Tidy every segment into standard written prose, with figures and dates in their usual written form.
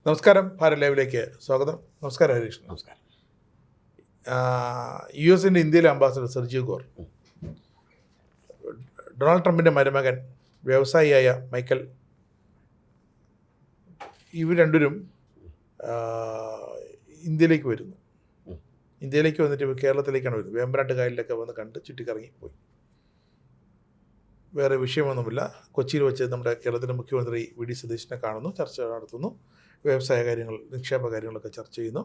നമസ്കാരം, ഭാരത് ലൈവിലേക്ക് സ്വാഗതം. നമസ്കാരം ഹരീഷ്. നമസ്കാരം. US-ൻ്റെ ഇന്ത്യയിലെ അംബാസഡർ സെർജിയോ ഗോർ, ഡൊണാൾഡ് ട്രംപിൻ്റെ മരുമകൻ വ്യവസായിയായ മൈക്കൽ, ഇവർ രണ്ടുപേരും ഇന്ത്യയിലേക്ക് വരുന്നു. ഇന്ത്യയിലേക്ക് വന്നിട്ട് കേരളത്തിലേക്കാണ് വരുന്നത്. വേമ്പനാട്ട് കായലിലൊക്കെ വന്ന് കണ്ട് ചുറ്റിക്കറങ്ങി പോയി. വേറെ വിഷയമൊന്നുമില്ല. കൊച്ചിയിൽ വെച്ച് നമ്മുടെ കേരളത്തിലെ മുഖ്യമന്ത്രി വി.ഡി. സതീശനെ കാണുന്നു, ചർച്ച നടത്തുന്നു, വ്യവസായ കാര്യങ്ങൾ, നിക്ഷേപ കാര്യങ്ങളൊക്കെ ചർച്ച ചെയ്യുന്നു.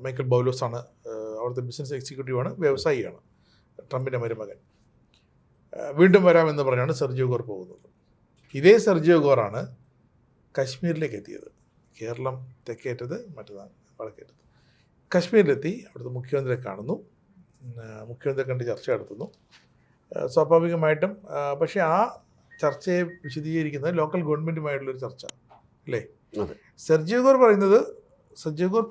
മൈക്കൽ ബൗലോസാണ് അവിടുത്തെ ബിസിനസ് എക്സിക്യൂട്ടീവാണ്, വ്യവസായിയാണ്, ട്രംപിൻ്റെ മരുമകൻ. വീണ്ടും വരാമെന്ന് പറഞ്ഞാണ് സെർജിയോ ഗോർ പോകുന്നത്. ഇതേ സെർജിയോ ഗോറാണ് കശ്മീരിലേക്ക് എത്തിയത്. കേരളം തെക്കേറ്റത്, മറ്റേതാണ് വടക്കേറ്റത്. കശ്മീരിലെത്തി അവിടുത്തെ മുഖ്യമന്ത്രിയെ കാണുന്നു, മുഖ്യമന്ത്രിയെ കണ്ട് ചർച്ച നടത്തുന്നു. സ്വാഭാവികമായിട്ടും പക്ഷേ ആ ചർച്ചയെ വിശദീകരിക്കുന്നത് ലോക്കൽ ഗവൺമെൻറ്റുമായിട്ടുള്ളൊരു ചർച്ച അല്ലേ. സെർജിയോ ഗോർ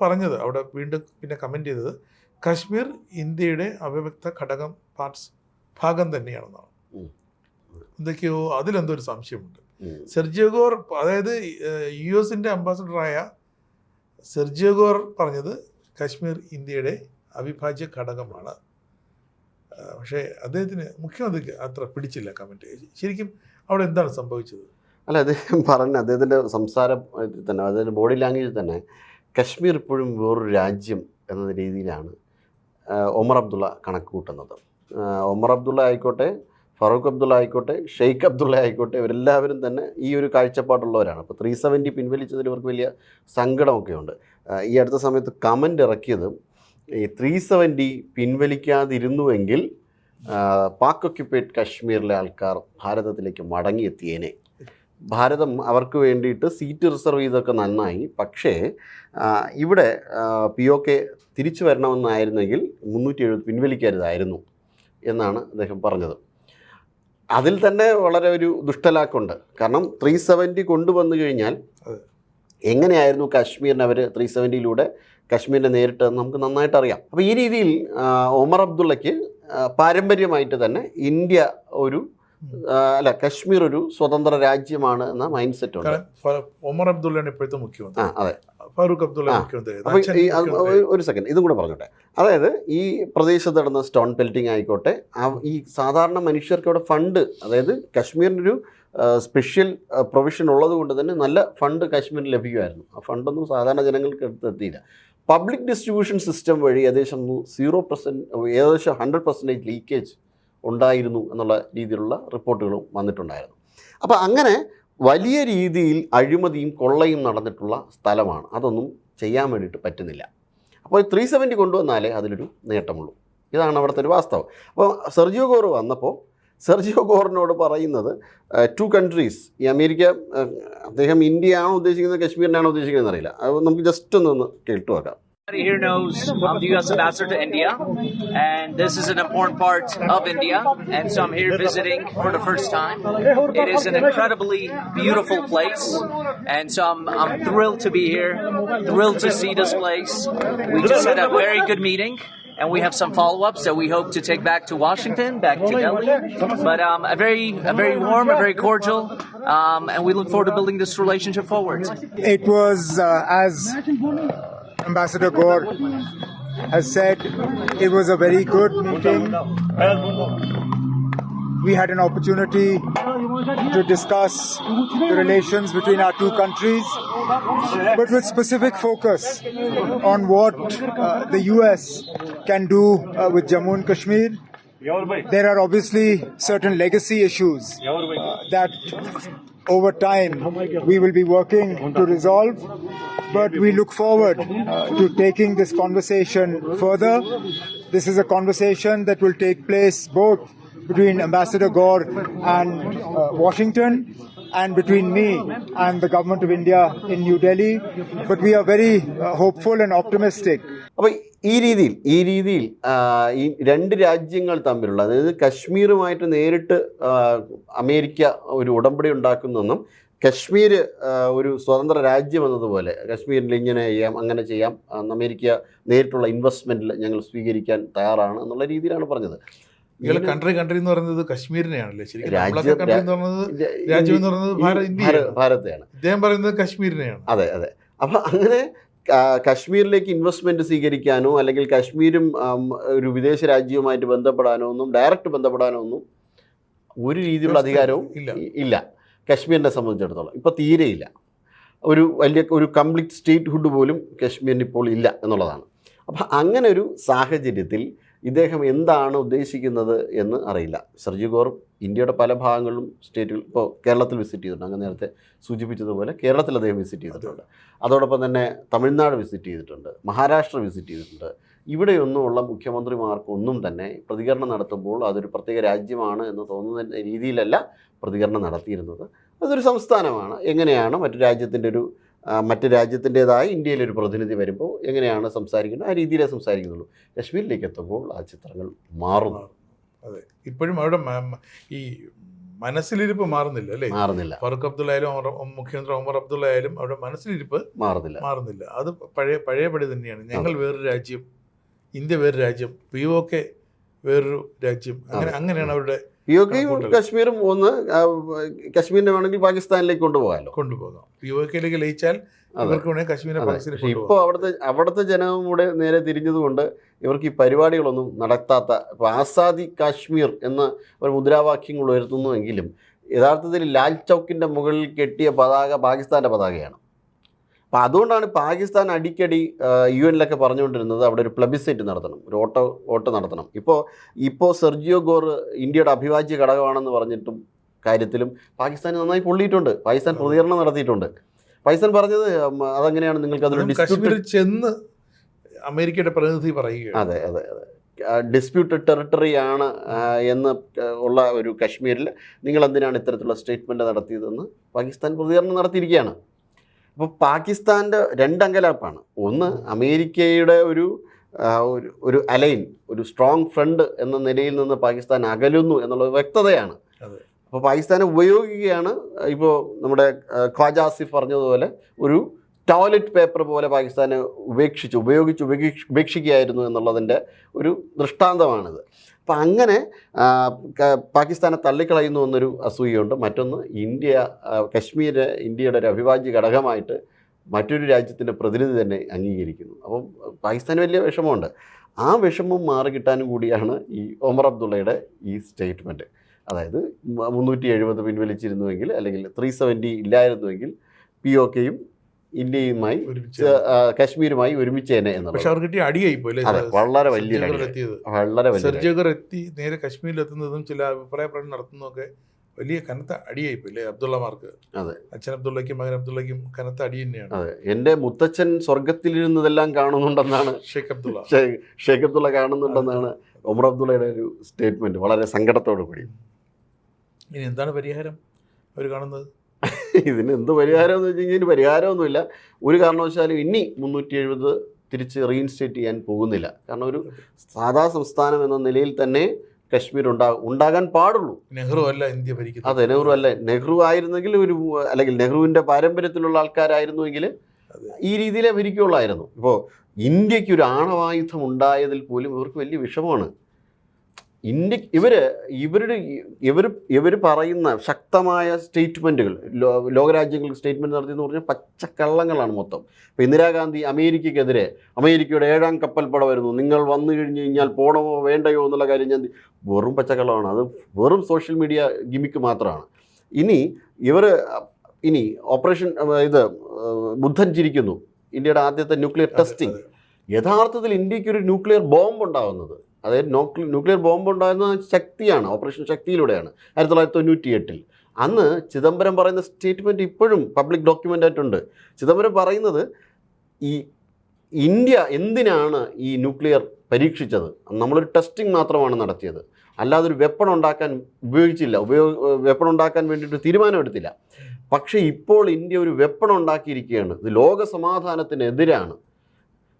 പറഞ്ഞത് അവിടെ വീണ്ടും പിന്നെ കമൻറ്റ് ചെയ്തത് കശ്മീർ ഇന്ത്യയുടെ അവിഭക്ത ഭാഗം തന്നെയാണെന്നാണ്. എന്തൊക്കെയോ അതിലെന്തോ ഒരു സംശയമുണ്ട്. സെർജിയോ ഗോർ, അതായത് US-ൻ്റെ അംബാസഡറായ സെർജിയോ ഗോർ പറഞ്ഞത് കശ്മീർ ഇന്ത്യയുടെ അവിഭാജ്യ ഘടകമാണ്. പക്ഷേ അദ്ദേഹത്തിന്, മുഖ്യമന്ത്രിക്ക് അത്ര പിടിച്ചില്ല കമൻറ്റ്. ശരിക്കും അവിടെ എന്താണ് സംഭവിച്ചത്? അല്ല, അദ്ദേഹം പറഞ്ഞ അദ്ദേഹത്തിൻ്റെ സംസാരം തന്നെ, അതായത് ബോഡി ലാംഗ്വേജിൽ തന്നെ കശ്മീർ ഇപ്പോഴും വേറൊരു രാജ്യം എന്ന രീതിയിലാണ് ഒമർ അബ്ദുള്ള കണക്ക് കൂട്ടുന്നത്. ഒമർ അബ്ദുള്ള ആയിക്കോട്ടെ, ഫറൂഖ് അബ്ദുള്ള ആയിക്കോട്ടെ, ഷെയ്ഖ് അബ്ദുള്ള ആയിക്കോട്ടെ, ഇവരെല്ലാവരും തന്നെ ഈ ഒരു കാഴ്ചപ്പാടുള്ളവരാണ്. അപ്പോൾ 370 പിൻവലിച്ചതിൽ ഇവർക്ക് വലിയ സങ്കടമൊക്കെ ഉണ്ട്. ഈ അടുത്ത സമയത്ത് കമൻ്റ് ഇറക്കിയത് ഈ 370 പിൻവലിക്കാതിരുന്നുവെങ്കിൽ പാക് ഒക്യുപ്പൈഡ് കശ്മീരിലെ ആൾക്കാർ ഭാരതത്തിലേക്ക് മടങ്ങിയെത്തിയേനെ. ഭാരതം അവർക്ക് വേണ്ടിയിട്ട് സീറ്റ് റിസർവ് ചെയ്തൊക്കെ നന്നായി, പക്ഷേ ഇവിടെ POK തിരിച്ചു വരണമെന്നായിരുന്നെങ്കിൽ 370 പിൻവലിക്കരുതായിരുന്നു എന്നാണ് അദ്ദേഹം പറഞ്ഞത്. അതിൽ തന്നെ വളരെ ഒരു ദുഷ്ടലാക്കുണ്ട്. കാരണം 370 കൊണ്ടുവന്നു കഴിഞ്ഞാൽ എങ്ങനെയായിരുന്നു കാശ്മീരിനെ അവർ 370-ലൂടെ കശ്മീരിനെ നേരിട്ട് നമുക്ക് നന്നായിട്ട് അറിയാം. അപ്പോൾ ഈ രീതിയിൽ ഒമർ അബ്ദുള്ളയ്ക്ക് പാരമ്പര്യമായിട്ട് തന്നെ ഇന്ത്യ കശ്മീർ ഒരു സ്വതന്ത്ര രാജ്യമാണ് എന്ന മൈൻഡ് സെറ്റ് ഉണ്ട്. ഒമർ അബ്ദുള്ളയാണ് ഇപ്പോഴത്തെ മുഖ്യമന്ത്രി. അതെ, ഫാറൂഖ് അബ്ദുള്ള മുഖ്യമന്ത്രി. അപ്പോൾ ഒരു സെക്കൻഡ് ഇതും കൂടെ പറഞ്ഞോട്ടെ. അതായത് ഈ പ്രദേശത്ത് നടന്ന സ്റ്റോൺ പെൽറ്റിംഗ് ആയിക്കോട്ടെ, ഈ സാധാരണ മനുഷ്യർക്ക് അവിടെ ഫണ്ട്, അതായത് കശ്മീരിനൊരു സ്പെഷ്യൽ പ്രൊവിഷൻ ഉള്ളത് കൊണ്ട് തന്നെ നല്ല ഫണ്ട് കാശ്മീരിൽ ലഭിക്കുമായിരുന്നു. ആ ഫണ്ടൊന്നും സാധാരണ ജനങ്ങൾക്ക് എത്തിയില്ല. പബ്ലിക് ഡിസ്ട്രിബ്യൂഷൻ സിസ്റ്റം വഴി ഏകദേശം 100% ലീക്കേജ് ഉണ്ടായിരുന്നു എന്നുള്ള രീതിയിലുള്ള റിപ്പോർട്ടുകളും വന്നിട്ടുണ്ടായിരുന്നു. അപ്പോൾ അങ്ങനെ വലിയ രീതിയിൽ അഴിമതിയും കൊള്ളയും നടന്നിട്ടുള്ള സ്ഥലമാണ്. അതൊന്നും ചെയ്യാൻ വേണ്ടിയിട്ട് പറ്റുന്നില്ല. അപ്പോൾ 370 കൊണ്ടുവന്നാലേ അതിലൊരു നേട്ടമുള്ളൂ. ഇതാണ് അവിടുത്തെ ഒരു വാസ്തവം. അപ്പോൾ സെർജിയോ ഗോർ വന്നപ്പോൾ സെർജിയോ ഗോറിനോട് പറയുന്നത് 2 കൺട്രീസ്, ഈ അമേരിക്ക, അദ്ദേഹം ഇന്ത്യയാണോ ഉദ്ദേശിക്കുന്നത് കശ്മീരിനാണോ ഉദ്ദേശിക്കുന്നത് അറിയില്ല. അത് നമുക്ക് ജസ്റ്റ് ഒന്ന് കേട്ടു നോക്കാം. Everybody here knows I'm the U.S. ambassador to India, and this is an important part of India, and so I'm here visiting for the first time. It is an incredibly beautiful place, and so I'm thrilled to be here, thrilled to see this place. We just had a very good meeting, and we have some follow-ups that we hope to take back to Washington, back to Delhi. But a very warm, a very cordial, and we look forward to building this relationship forward. It was as Ambassador Gore has said, it was a very good meeting. We had an opportunity to discuss the relations between our two countries, but with specific focus on what the US can do with Jammu and Kashmir. There are obviously certain legacy issues that over time we will be working to resolve, but we look forward to taking this conversation further. This is a conversation that will take place both between Ambassador Gore and Washington, and between me and the government of India in New Delhi, but we are very hopeful and optimistic. അപ്പോൾ ഈ രീതിയിൽ ഈ 2 രാജ്യങ്ങൾ തമ്മിലുള്ള, അതായത് കശ്മീരുമായിട്ട് നേരിട്ട് America ഒരു ഉടമ്പടി ഉണ്ടാക്കുന്നെന്നും കശ്മീർ ഒരു സ്വതന്ത്ര രാജ്യം എന്നതുപോലെ കശ്മീരിൽ ഇങ്ങനെ ചെയ്യാം, അങ്ങനെ ചെയ്യാം, അമേരിക്ക നേരിട്ടുള്ള ഇൻവെസ്റ്റ്മെൻറ്റിൽ ഞങ്ങൾ സ്വീകരിക്കാൻ തയ്യാറാണ് എന്നുള്ള രീതിയിലാണ് പറഞ്ഞത്. ഇയാൾ കൺട്രി എന്ന് പറയുന്നത് കശ്മീരിനെയാണല്ലേ ശരിക്കും? രാജ്യം- നമ്മളൊക്കെ കൺട്രി എന്ന് പറയുന്നത്, രാജ്യം എന്ന് പറയുന്നത് ഇന്ത്യയാണ്. ഭാരതത്തെയാണ്. ഇദ്ദേഹം പറയുന്നത് കശ്മീരിനെയാണ്. അതെ. അപ്പം അങ്ങനെ കശ്മീരിലേക്ക് ഇൻവെസ്റ്റ്മെൻറ്റ് സ്വീകരിക്കാനോ അല്ലെങ്കിൽ കശ്മീരും ഒരു വിദേശ രാജ്യവുമായിട്ട് ബന്ധപ്പെടാനോ ഒന്നും, ഡയറക്റ്റ് ബന്ധപ്പെടാനോ ഒന്നും ഒരു രീതിയിലുള്ള അധികാരവും ഇല്ല കശ്മീരിനെ സംബന്ധിച്ചിടത്തോളം. ഇപ്പോൾ തീരെയില്ല. ഒരു കംപ്ലീറ്റ് സ്റ്റേറ്റ്ഹുഡ് പോലും കശ്മീരിന് ഇപ്പോൾ ഇല്ല എന്നുള്ളതാണ്. അപ്പം അങ്ങനെ ഒരു സാഹചര്യത്തിൽ ഇദ്ദേഹം എന്താണ് ഉദ്ദേശിക്കുന്നത് എന്ന് അറിയില്ല. സെർജിയോ ഗോർ ഇന്ത്യയുടെ പല ഭാഗങ്ങളിലും സ്റ്റേറ്റുകൾ ഇപ്പോൾ കേരളത്തിൽ വിസിറ്റ് ചെയ്തിട്ടുണ്ട്. അങ്ങനെ നേരത്തെ സൂചിപ്പിച്ചതുപോലെ കേരളത്തിൽ അദ്ദേഹം വിസിറ്റ് ചെയ്തിട്ടുണ്ട്. അതോടൊപ്പം തന്നെ തമിഴ്നാട് വിസിറ്റ് ചെയ്തിട്ടുണ്ട്, മഹാരാഷ്ട്ര വിസിറ്റ് ചെയ്തിട്ടുണ്ട്. ഇവിടെയൊന്നുമുള്ള മുഖ്യമന്ത്രിമാർക്കൊന്നും തന്നെ പ്രതികരണം നടത്തുമ്പോൾ അതൊരു പ്രത്യേക രാജ്യമാണ് എന്ന് തോന്നുന്ന രീതിയിലല്ല പ്രതികരണം നടത്തിയിരുന്നത്. അതൊരു സംസ്ഥാനമാണ്. എങ്ങനെയാണ് മറ്റു രാജ്യത്തിൻ്റേതായ ഇന്ത്യയിലൊരു പ്രതിനിധി വരുമ്പോൾ എങ്ങനെയാണ് സംസാരിക്കുന്നത്, ആ രീതിയിലേ സംസാരിക്കുന്നുള്ളൂ. കശ്മീരിലേക്ക് എത്തുമ്പോൾ ആ ചിത്രങ്ങൾ മാറുന്നു. അതെ, ഇപ്പോഴും അവിടെ ഈ മനസ്സിലിരിപ്പ് മാറുന്നില്ല അല്ലേ? മാറുന്നില്ല. ഫറൂഖ് അബ്ദുള്ള ആയാലും മുഖ്യമന്ത്രി ഒമർ അബ്ദുള്ള ആയാലും അവിടെ മനസ്സിലിരിപ്പ് മാറുന്നില്ല. അത് പഴയപടി തന്നെയാണ്. ഞങ്ങൾ വേറൊരു രാജ്യം, ഇന്ത്യ വേറൊരു രാജ്യം, POK വേറൊരു രാജ്യം, അങ്ങനെയാണ് അവരുടെ. POKയും കശ്മീരും കശ്മീരിനെ വേണമെങ്കിൽ പാകിസ്ഥാനിലേക്ക് കൊണ്ടുപോകാം. POKയിലേക്ക് ലയിച്ചാൽ ഇവർക്ക് വേണമെങ്കിൽ കശ്മീരിനെ പാകിസ്ഥാനിലേക്ക്. ഇപ്പോൾ അവിടുത്തെ ജനവും കൂടെ നേരെ തിരിഞ്ഞതുകൊണ്ട് ഇവർക്ക് ഈ പരിപാടികളൊന്നും നടത്താത്ത, ഇപ്പോൾ ആസാദി കാശ്മീർ എന്ന ഒരു മുദ്രാവാക്യങ്ങൾ ഉയർത്തുന്നുവെങ്കിലും യഥാർത്ഥത്തിൽ ലാൽ ചൗക്കിൻ്റെ മുകളിൽ കെട്ടിയ പതാക പാകിസ്ഥാൻ്റെ പതാകയാണ്. അപ്പോൾ അതുകൊണ്ടാണ് പാകിസ്ഥാൻ അടിക്കടി UN പറഞ്ഞുകൊണ്ടിരുന്നത് അവിടെ ഒരു പ്ലബിസൈറ്റ് നടത്തണം, ഒരു വോട്ട് നടത്തണം. ഇപ്പോൾ സെർജിയോ ഗോർ ഇന്ത്യയുടെ അവിഭാജ്യ ഘടകമാണെന്ന് പറഞ്ഞിട്ടും കാര്യത്തിലും പാകിസ്ഥാൻ നന്നായി പൊള്ളിയിട്ടുണ്ട്. പാകിസ്ഥാൻ പ്രതികരണം നടത്തിയിട്ടുണ്ട്. പാകിസ്ഥാൻ പറഞ്ഞത് അതെങ്ങനെയാണ് നിങ്ങൾക്ക് അതൊരു കശ്മീരിൽ ചെന്ന് അമേരിക്കയുടെ പ്രതിനിധി പറയുകയാണ്. അതെ. ഡിസ്പ്യൂട്ടഡ് ടെറിട്ടറി ആണ് എന്ന് ഉള്ള ഒരു കശ്മീരിൽ നിങ്ങൾ എന്തിനാണ് ഇത്തരത്തിലുള്ള സ്റ്റേറ്റ്മെൻറ്റ് നടത്തിയതെന്ന് പാകിസ്ഥാൻ പ്രതികരണം നടത്തിയിരിക്കുകയാണ്. അപ്പോൾ പാകിസ്ഥാൻ്റെ രണ്ടങ്കലാപ്പാണ്. ഒന്ന്, അമേരിക്കയുടെ ഒരു അലൈൻ, ഒരു സ്ട്രോങ് ഫ്രണ്ട് എന്ന നിലയിൽ നിന്ന് പാകിസ്ഥാൻ അകലുന്നു എന്നുള്ള വ്യക്തതയാണ്. അപ്പോൾ പാകിസ്ഥാനെ ഉപയോഗിക്കുകയാണ്. ഇപ്പോൾ നമ്മുടെ ഖ്വാജ ആസിഫ് പറഞ്ഞതുപോലെ ഒരു ടോയ്ലറ്റ് പേപ്പർ പോലെ പാകിസ്ഥാനെ ഉപേക്ഷിക്കുകയായിരുന്നു എന്നുള്ളതിൻ്റെ ഒരു ദൃഷ്ടാന്തമാണിത്. അപ്പം അങ്ങനെ പാകിസ്ഥാനെ തള്ളിക്കളയുന്നു എന്നൊരു അസൂയുണ്ട്. മറ്റൊന്ന്, കശ്മീർ ഇന്ത്യയുടെ ഒരു അവിഭാജ്യ ഘടകമായിട്ട് മറ്റൊരു രാജ്യത്തിൻ്റെ പ്രതിനിധി തന്നെ അംഗീകരിക്കുന്നു. അപ്പം പാകിസ്ഥാന് വലിയ വിഷമമുണ്ട്. ആ വിഷമം മാറിക്കിട്ടാനും കൂടിയാണ് ഈ ഒമർ അബ്ദുള്ളയുടെ ഈ സ്റ്റേറ്റ്മെൻറ്റ്. അതായത് 370 പിൻവലിച്ചിരുന്നുവെങ്കിൽ, അല്ലെങ്കിൽ 370 ഇല്ലായിരുന്നുവെങ്കിൽ POKയും ഇന്ത്യയുമായി കശ്മീരുമായി ഒരുമിച്ചേനെ എന്നുള്ളത്. പക്ഷെ അവർക്ക് കിട്ടിയ അടിയായിപ്പോയി. വളരെ വലിയ സെർജിയോ ഗോർ എത്തി നേരെ കശ്മീരിലെത്തുന്നതും ചില അഭിപ്രായ പ്രകടനം നടത്തുന്നതൊക്കെ വലിയ കനത്ത അടിയായിപ്പോയില്ലേ അബ്ദുള്ളമാർക്ക്? അതെ, അച്ഛൻ അബ്ദുള്ളയ്ക്കും മകൻ അബ്ദുള്ളയ്ക്കും കനത്ത അടി തന്നെയാണ്. അതെ, എൻ്റെ മുത്തച്ഛൻ സ്വർഗത്തിലിരുന്നതെല്ലാം കാണുന്നുണ്ടെന്നാണ് ഷെയ്ഖ് അബ്ദുള്ള കാണുന്നുണ്ടെന്നാണ് ഒമർ അബ്ദുള്ളയുടെ ഒരു സ്റ്റേറ്റ്മെൻറ്റ്, വളരെ സങ്കടത്തോടു കൂടി. ഇനി എന്താണ് പരിഹാരം അവർ കാണുന്നത്? ഇതിന് എന്ത് പരിഹാരം എന്ന് വെച്ച് കഴിഞ്ഞാൽ ഇതിന് പരിഹാരമൊന്നുമില്ല. ഒരു കാരണവശാലും ഇനി 370 തിരിച്ച് റീഇൻസ്റ്റേറ്റ് ചെയ്യാൻ പോകുന്നില്ല. കാരണം ഒരു സാധാ സംസ്ഥാനം എന്ന നിലയിൽ തന്നെ കശ്മീർ ഉണ്ടാകാൻ പാടുള്ളൂ. നെഹ്റു അല്ല ഇന്ത്യ ഭരിക്കുന്നത്. അതെ, നെഹ്റു അല്ല. നെഹ്റു ആയിരുന്നെങ്കിൽ അല്ലെങ്കിൽ നെഹ്റുവിൻ്റെ പാരമ്പര്യത്തിലുള്ള ആൾക്കാരായിരുന്നുവെങ്കിൽ ഈ രീതിയിലേ ഭരിക്കുകയുള്ളായിരുന്നു. ഇപ്പോൾ ഇന്ത്യക്ക് ഒരു ആണവായുധം ഉണ്ടായതിൽ പോലും ഇവർക്ക് വലിയ വിഷമമാണ്. ഇവർ പറയുന്ന ശക്തമായ സ്റ്റേറ്റ്മെൻറ്റുകൾ, ലോകരാജ്യങ്ങൾക്ക് സ്റ്റേറ്റ്മെൻറ്റ് നടത്തിയെന്ന് പറഞ്ഞാൽ പച്ചക്കള്ളങ്ങളാണ് മൊത്തം. ഇപ്പോൾ ഇന്ദിരാഗാന്ധി അമേരിക്കയ്ക്കെതിരെ, അമേരിക്കയുടെ 7ാം കപ്പൽപ്പട വരുന്നു, നിങ്ങൾ വന്നു കഴിഞ്ഞ് കഴിഞ്ഞാൽ പോകണമോ വേണ്ടയോ എന്നുള്ള കാര്യം വെറും പച്ചക്കള്ളമാണ്. അത് വെറും സോഷ്യൽ മീഡിയ ഗിമിക്ക് മാത്രമാണ്. ഇനി ഓപ്പറേഷൻ ബുദ്ധൻ ചിരിക്കുന്നു, ഇന്ത്യയുടെ ആദ്യത്തെ ന്യൂക്ലിയർ ടെസ്റ്റിംഗ്. യഥാർത്ഥത്തിൽ ഇന്ത്യക്കൊരു ന്യൂക്ലിയർ ബോംബ് ഉണ്ടാകുന്നത്, അതായത് ന്യൂക്ലിയർ ബോംബ് ഉണ്ടാകുന്ന ശക്തിയാണ്, ഓപ്പറേഷൻ ശക്തിയിലൂടെയാണ് 1998. അന്ന് ചിദംബരം പറയുന്ന സ്റ്റേറ്റ്മെൻറ്റ് ഇപ്പോഴും പബ്ലിക് ഡോക്യുമെൻ്റ് ആയിട്ടുണ്ട്. ചിദംബരം പറയുന്നത് ഈ ഇന്ത്യ എന്തിനാണ് ഈ ന്യൂക്ലിയർ പരീക്ഷിച്ചത്, നമ്മളൊരു ടെസ്റ്റിംഗ് മാത്രമാണ് നടത്തിയത്, അല്ലാതെ ഒരു വെപ്പൺ ഉണ്ടാക്കാൻ ഉപയോഗിച്ചില്ല, വെപ്പൺ ഉണ്ടാക്കാൻ വേണ്ടിയിട്ട് തീരുമാനമെടുത്തില്ല. പക്ഷേ ഇപ്പോൾ ഇന്ത്യ ഒരു വെപ്പൺ ഉണ്ടാക്കിയിരിക്കുകയാണ്. ഇത് ലോക സമാധാനത്തിനെതിരാണ്.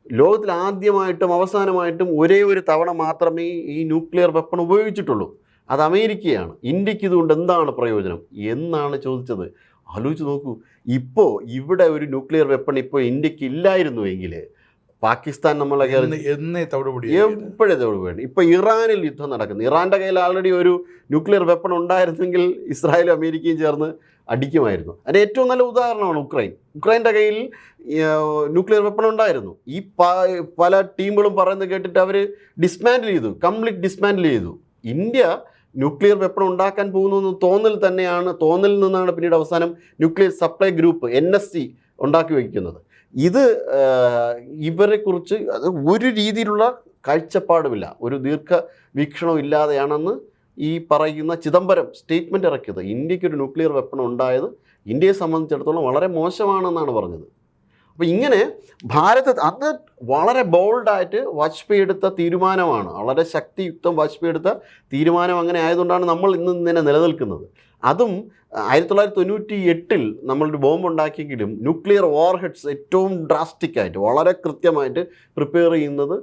ലോകത്തിൽ ആദ്യമായിട്ടും അവസാനമായിട്ടും ഒരേ ഒരു തവണ മാത്രമേ ഈ ന്യൂക്ലിയർ വെപ്പൺ ഉപയോഗിച്ചിട്ടുള്ളൂ. അത് അമേരിക്കയാണ്. ഇന്ത്യക്ക് ഇതുകൊണ്ട് എന്താണ് പ്രയോജനം എന്നാണ് ചോദിച്ചത്. ആലോചിച്ച് നോക്കൂ, ഇപ്പോൾ ഇവിടെ ഒരു ന്യൂക്ലിയർ വെപ്പൺ ഇപ്പോൾ ഇന്ത്യക്ക് ഇല്ലായിരുന്നുവെങ്കിൽ പാകിസ്ഥാൻ നമ്മളെ എന്നേ തവിടുപൊടി എപ്പോഴേ വേണ്ടി. ഇപ്പോൾ ഇറാനിൽ യുദ്ധം നടക്കുന്നു. ഇറാൻ്റെ കയ്യിൽ ആൾറെഡി ഒരു ന്യൂക്ലിയർ വെപ്പൺ ഉണ്ടായിരുന്നെങ്കിൽ ഇസ്രായേലും അമേരിക്കയും ചേർന്ന് അടിക്കുമായിരുന്നു. അതിൻ്റെ ഏറ്റവും നല്ല ഉദാഹരണമാണ് ഉക്രൈൻ്റെ കയ്യിൽ ന്യൂക്ലിയർ വെപ്പൺ ഉണ്ടായിരുന്നു. ഈ പല ടീമുകളും പറയുന്നത് കേട്ടിട്ട് അവർ ഡിസ്മാൻഡിൽ ചെയ്തു, കംപ്ലീറ്റ് ഡിസ്മാൻഡിൽ ചെയ്തു. ഇന്ത്യ ന്യൂക്ലിയർ വെപ്പൺ ഉണ്ടാക്കാൻ പോകുന്നു തോന്നലിൽ നിന്നാണ് പിന്നീട് അവസാനം ന്യൂക്ലിയർ സപ്ലൈ ഗ്രൂപ്പ് NSC ഉണ്ടാക്കി വയ്ക്കുന്നത്. ഇത് ഇവരെക്കുറിച്ച് ഒരു രീതിയിലുള്ള കാഴ്ചപ്പാടുമില്ല, ഒരു ദീർഘവീക്ഷണം ഇല്ലാതെയാണെന്ന് ഈ പറയുന്ന ചിദംബരം സ്റ്റേറ്റ്മെൻറ്റ് ഇറക്കിയത്. ഇന്ത്യക്കൊരു ന്യൂക്ലിയർ വെപ്പൺ ഉണ്ടായത് ഇന്ത്യയെ സംബന്ധിച്ചിടത്തോളം വളരെ മോശമാണെന്നാണ് പറഞ്ഞത്. അപ്പോൾ ഇങ്ങനെ അത് വളരെ ബോൾഡായിട്ട് വാജ്പേയി എടുത്ത തീരുമാനമാണ്, വളരെ ശക്തിയുക്തം വാജ്പേയി എടുത്ത തീരുമാനം. അങ്ങനെ ആയതുകൊണ്ടാണ് നമ്മൾ ഇങ്ങനെ നിലനിൽക്കുന്നത്. അതും 1998 നമ്മളൊരു ബോംബ് ഉണ്ടാക്കിയെങ്കിലും ന്യൂക്ലിയർ വാർഹെഡ്സ് ഏറ്റവും ഡ്രാസ്റ്റിക്കായിട്ട് വളരെ കൃത്യമായിട്ട് പ്രിപ്പയർ ചെയ്യുന്നത്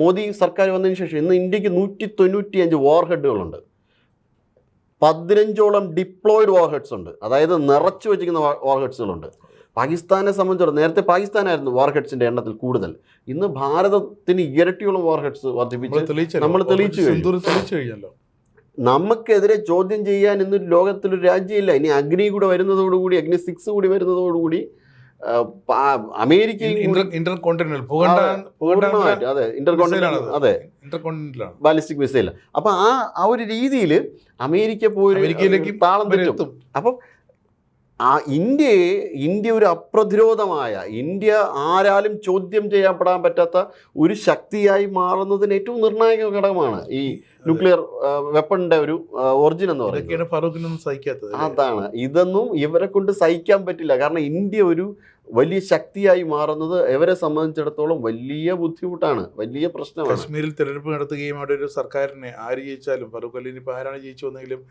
മോദി സർക്കാർ വന്നതിന് ശേഷം. ഇന്ന് ഇന്ത്യക്ക് 195 വാർഹെഡുകളുണ്ട്, 15ഓളം ഡിപ്ലോയിഡ് വാർഹെഡ്സ് ഉണ്ട്, അതായത് നിറച്ചു വെച്ചിരിക്കുന്ന വാർഹെഡ്സുകളുണ്ട്. പാകിസ്ഥാനെ സംബന്ധിച്ചിടത്തോളം നേരത്തെ പാകിസ്ഥാനായിരുന്നു വാർഹെഡ്സിൻ്റെ എണ്ണത്തിൽ കൂടുതൽ. ഇന്ന് ഭാരതത്തിന് ഇരട്ടിയോളം വാർഹെഡ്സ് വർദ്ധിപ്പിച്ച് നമ്മൾ തെളിയിച്ചു കഴിഞ്ഞല്ലോ. നമുക്കെതിരെ ചോദ്യം ചെയ്യാൻ ഇന്നൊരു ലോകത്തിലൊരു രാജ്യമില്ല. ഇനി അഗ്നി കൂടെ വരുന്നതോടുകൂടി, അഗ്നി 6 കൂടി വരുന്നതോടുകൂടി അമേരിക്കയും പൂർണ്ണമായിട്ട് ബാലിസ്റ്റിക് മിസൈൽ. അപ്പം ആ ഒരു രീതിയിൽ അമേരിക്ക പോയി താളം തെറ്റും. അപ്പം ഇന്ത്യ ഒരു അപ്രതിരോധമായ, ഇന്ത്യ ആരാലും ചോദ്യം ചെയ്യപ്പെടാൻ പറ്റാത്ത ഒരു ശക്തിയായി മാറുന്നതിന് ഏറ്റവും നിർണായക ഘടകമാണ് ഈ ന്യൂക്ലിയർ വെപ്പണിന്റെ ഒരു ഒറിജിൻ എന്ന് പറയുന്നത്. അതാണ്. ഇതൊന്നും ഇവരെ കൊണ്ട് സഹിക്കാൻ പറ്റില്ല. കാരണം ഇന്ത്യ ഒരു വലിയ ശക്തിയായി മാറുന്നത് ഇവരെ സംബന്ധിച്ചിടത്തോളം വലിയ ബുദ്ധിമുട്ടാണ്, വലിയ പ്രശ്നമാണ്. കശ്മീരിൽ തെരഞ്ഞെടുപ്പ് നടത്തുകയും അവിടെ ഒരു സർക്കാരിനെ ആര് ജയിച്ചാലും, ഫറൂഖ് അലീന് ഇപ്പോൾ ആരാണ് ജയിച്ചു വന്നെങ്കിലും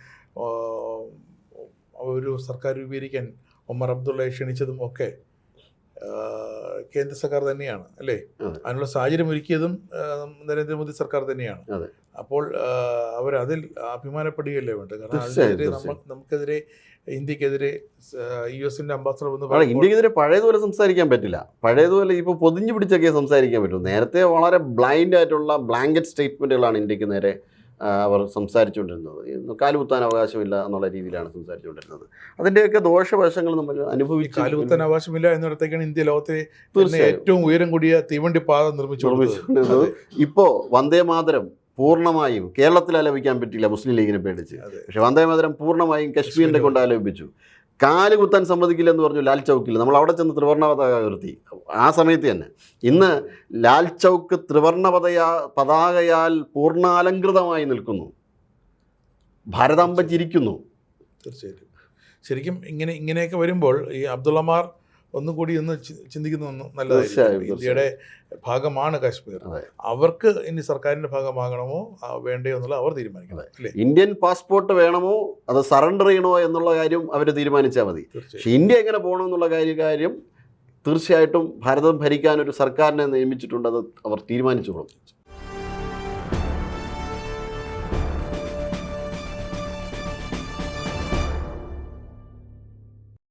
ഒരു സർക്കാർ രൂപീകരിക്കാൻ ഒമർ അബ്ദുള്ളയെ ക്ഷണിച്ചതും ഒക്കെ കേന്ദ്ര സർക്കാർ തന്നെയാണ് അല്ലേ? അതിനുള്ള സാഹചര്യം ഒരുക്കിയതും നരേന്ദ്രമോദി സർക്കാർ തന്നെയാണ്. അപ്പോൾ അവരതിൽ അഭിമാനപ്പെടുകയല്ലേ വേണ്ടത്. കാരണം അതിനെതിരെ നമുക്കെതിരെ, ഇന്ത്യക്കെതിരെ US-ന്റെ അംബാസഡർ വന്ന് ഇന്ത്യക്കെതിരെ പഴയതുപോലെ സംസാരിക്കാൻ പറ്റില്ല. പഴയതുപോലെ ഇപ്പോൾ പൊതിഞ്ഞു പിടിച്ചൊക്കെ സംസാരിക്കാൻ പറ്റും. നേരത്തെ വളരെ ബ്ലൈൻഡ് ആയിട്ടുള്ള ബ്ലാങ്കറ്റ് സ്റ്റേറ്റ്മെൻറ്റുകളാണ് ഇന്ത്യക്ക് നേരെ അവർ സംസാരിച്ചുകൊണ്ടിരുന്നത്. കാലുകുത്താൻ അവകാശമില്ല എന്നുള്ള രീതിയിലാണ് സംസാരിച്ചുകൊണ്ടിരുന്നത്. അതിൻ്റെയൊക്കെ ദോഷവശങ്ങൾ നമ്മൾ അനുഭവിച്ചു. കാലുകുത്താൻ അവകാശമില്ല എന്നിടത്തേക്കാണ് ഇന്ത്യ ലോകത്തെ ഏറ്റവും ഉയരം കൂടിയ തീവണ്ടി പാത നിർമ്മിച്ചുകൊണ്ടിരുന്നത്. ഇപ്പോൾ വന്ദേ മാതരം പൂർണ്ണമായും കേരളത്തിൽ ആലപിക്കാൻ പറ്റില്ല മുസ്ലിം ലീഗിനെ പേടിച്ച്. പക്ഷെ വന്ദേ മാതരം പൂർണ്ണമായും കശ്മീരിനെ കൊണ്ട് ആലപിച്ചു. കാല് കുത്താൻ സമ്മതിക്കില്ലെന്ന് പറഞ്ഞു ലാൽ ചൗക്കിൽ. നമ്മൾ അവിടെ ചെന്ന് ത്രിവർണ്ണ പതാക ഉയർത്തി. ആ സമയത്ത് തന്നെ ഇന്ന് ലാൽ ചൗക്ക് ത്രിവർണ്ണ പതാകയാൽ പൂർണ്ണാലങ്കൃതമായി നിൽക്കുന്നു. ഭാരതാംബ ചിരിക്കുന്നു. തീർച്ചയായിട്ടും. ശരിക്കും ഇങ്ങനെയൊക്കെ വരുമ്പോൾ ഈ അബ്ദുള്ളമാർ ഒന്നുകൂടി ഒന്ന് ചിന്തിക്കുന്ന നല്ലതായിരിക്കും. ഇന്ത്യയുടെ ഭാഗമാണ് കാശ്മീർ. അവർക്ക് ഇനി സർക്കാരിന്റെ ഭാഗമാകണമോ വേണ്ടയോ എന്നുള്ള അവർ തീരുമാനിക്കണം. ഇന്ത്യൻ പാസ്പോർട്ട് വേണമോ അത് സറണ്ടർ ചെയ്യണോ എന്നുള്ള കാര്യം അവർ തീരുമാനിച്ചാൽ മതി. പക്ഷേ ഇന്ത്യ എങ്ങനെ പോകണമെന്നുള്ള കാര്യം തീർച്ചയായിട്ടും ഭാരതം ഭരിക്കാൻ ഒരു സർക്കാരിനെ നിയമിച്ചിട്ടുണ്ട്. അത് അവർ തീരുമാനിച്ചോളും.